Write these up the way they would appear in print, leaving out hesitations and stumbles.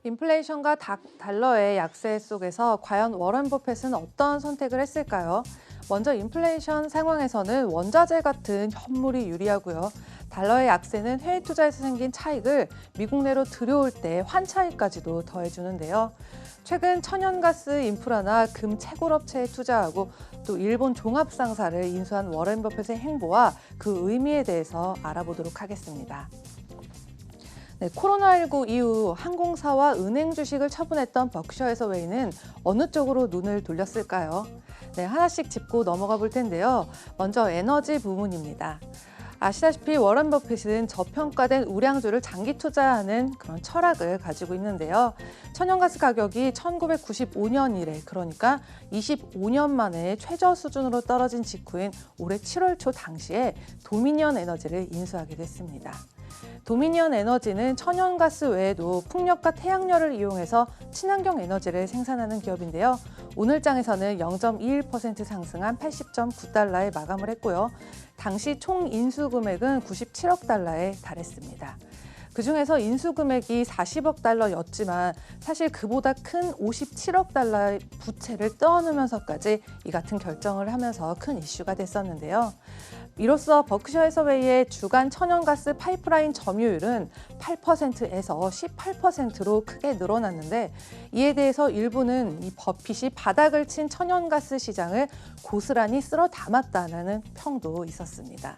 인플레이션과 달러의 약세 속에서 과연 워런 버핏은 어떤 선택을 했을까요? 먼저 인플레이션 상황에서는 원자재 같은 현물이 유리하고요. 달러의 약세는 해외 투자에서 생긴 차익을 미국 내로 들여올 때 환차익까지도 더해주는데요. 최근 천연가스 인프라나 금 채굴업체에 투자하고 또 일본 종합상사를 인수한 워런 버핏의 행보와 그 의미에 대해서 알아보도록 하겠습니다. 네, 코로나19 이후 항공사와 은행 주식을 처분했던 버크셔 해서웨이는 어느 쪽으로 눈을 돌렸을까요? 네, 하나씩 짚고 넘어가 볼 텐데요. 먼저 에너지 부문입니다. 아시다시피 워런 버핏은 저평가된 우량주를 장기 투자하는 그런 철학을 가지고 있는데요. 천연가스 가격이 1995년 이래, 그러니까 25년 만에 최저 수준으로 떨어진 직후인 올해 7월 초 당시에 도미니언 에너지를 인수하게 됐습니다. 도미니언 에너지는 천연가스 외에도 풍력과 태양열을 이용해서 친환경 에너지를 생산하는 기업인데요. 오늘 장에서는 0.21% 상승한 80.9달러에 마감을 했고요. 당시 총 인수 금액은 97억 달러에 달했습니다. 그중에서 인수 금액이 40억 달러였지만 사실 그보다 큰 57억 달러의 부채를 떠안으면서까지 이 같은 결정을 하면서 큰 이슈가 됐었는데요. 이로써 버크셔 해서웨이의 주간 천연가스 파이프라인 점유율은 8%에서 18%로 크게 늘어났는데, 이에 대해서 일부는 이 버핏이 바닥을 친 천연가스 시장을 고스란히 쓸어 담았다는 평도 있었습니다.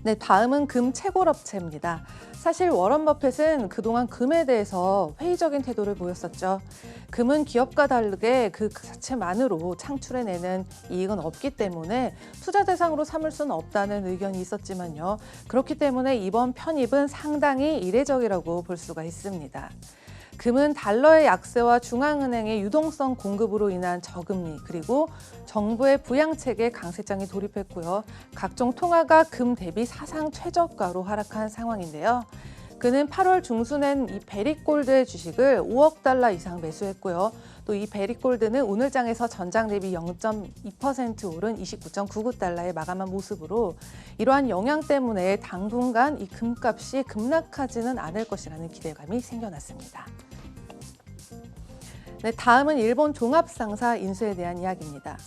네, 다음은 금 채굴업체입니다. 사실 워런 버핏은 그동안 금에 대해서 회의적인 태도를 보였었죠. 금은 기업과 다르게 그 자체만으로 창출해내는 이익은 없기 때문에 투자 대상으로 삼을 수는 없다는 의견이 있었지만요. 그렇기 때문에 이번 편입은 상당히 이례적이라고 볼 수가 있습니다. 금은 달러의 약세와 중앙은행의 유동성 공급으로 인한 저금리, 그리고 정부의 부양책에 강세장이 돌입했고요. 각종 통화가 금 대비 사상 최저가로 하락한 상황인데요. 그는 8월 중순엔 이 베리골드의 주식을 5억 달러 이상 매수했고요. 또 이 베리골드는 오늘 장에서 전장 대비 0.2% 오른 29.99달러에 마감한 모습으로, 이러한 영향 때문에 당분간 이 금값이 급락하지는 않을 것이라는 기대감이 생겨났습니다. 네, 다음은 일본 종합상사 인수에 대한 이야기입니다.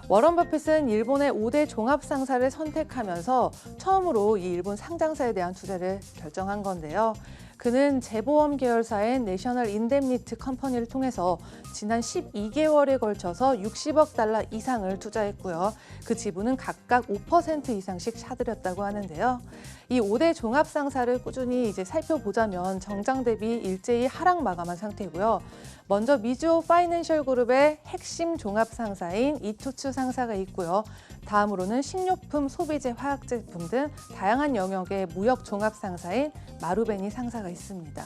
워런 버핏은 일본의 5대 종합상사를 선택하면서 처음으로 이 일본 상장사에 대한 투자를 결정한 건데요. 그는 재보험 계열사인 내셔널 인뎀니트 컴퍼니를 통해서 지난 12개월에 걸쳐서 60억 달러 이상을 투자했고요. 그 지분은 각각 5% 이상씩 사들였다고 하는데요. 이 5대 종합상사를 꾸준히 살펴보자면 정장 대비 일제히 하락 마감한 상태고요. 먼저 미즈호 파이낸셜 그룹의 핵심 종합상사인 이토츠 상사가 있고요. 다음으로는 식료품, 소비재, 화학제품 등 다양한 영역의 무역 종합상사인 마루베니 상사가 있습니다.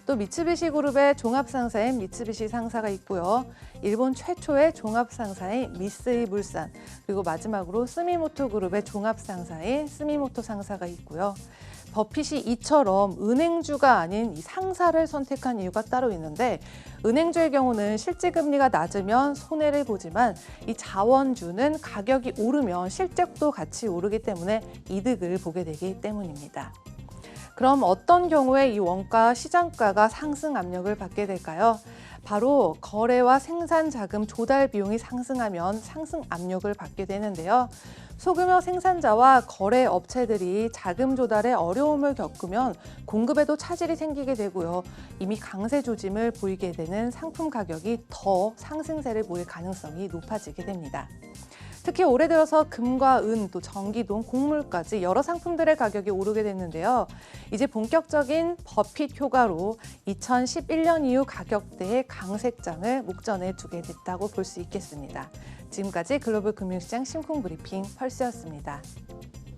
또 미쓰비시 그룹의 종합상사인 미쓰비시 상사가 있고요. 일본 최초의 종합상사인 미쓰이 물산, 그리고 마지막으로 스미모토 그룹의 종합상사인 스미모토 상사가 있고요. 버핏이 이처럼 은행주가 아닌 이 상사를 선택한 이유가 따로 있는데, 은행주의 경우는 실제 금리가 낮으면 손해를 보지만 이 자원주는 가격이 오르면 실적도 같이 오르기 때문에 이득을 보게 되기 때문입니다. 그럼 어떤 경우에 이 원가 시장가가 상승 압력을 받게 될까요? 바로 거래와 생산 자금 조달 비용이 상승하면 상승 압력을 받게 되는데요. 소규모 생산자와 거래 업체들이 자금 조달에 어려움을 겪으면 공급에도 차질이 생기게 되고요. 이미 강세 조짐을 보이게 되는 상품 가격이 더 상승세를 보일 가능성이 높아지게 됩니다. 특히 올해 들어서 금과 은, 또 전기동, 곡물까지 여러 상품들의 가격이 오르게 됐는데요. 이제 본격적인 버핏 효과로 2011년 이후 가격대의 강세장을 목전에 두게 됐다고 볼 수 있겠습니다. 지금까지 글로벌 금융시장 심쿵 브리핑 펄스였습니다.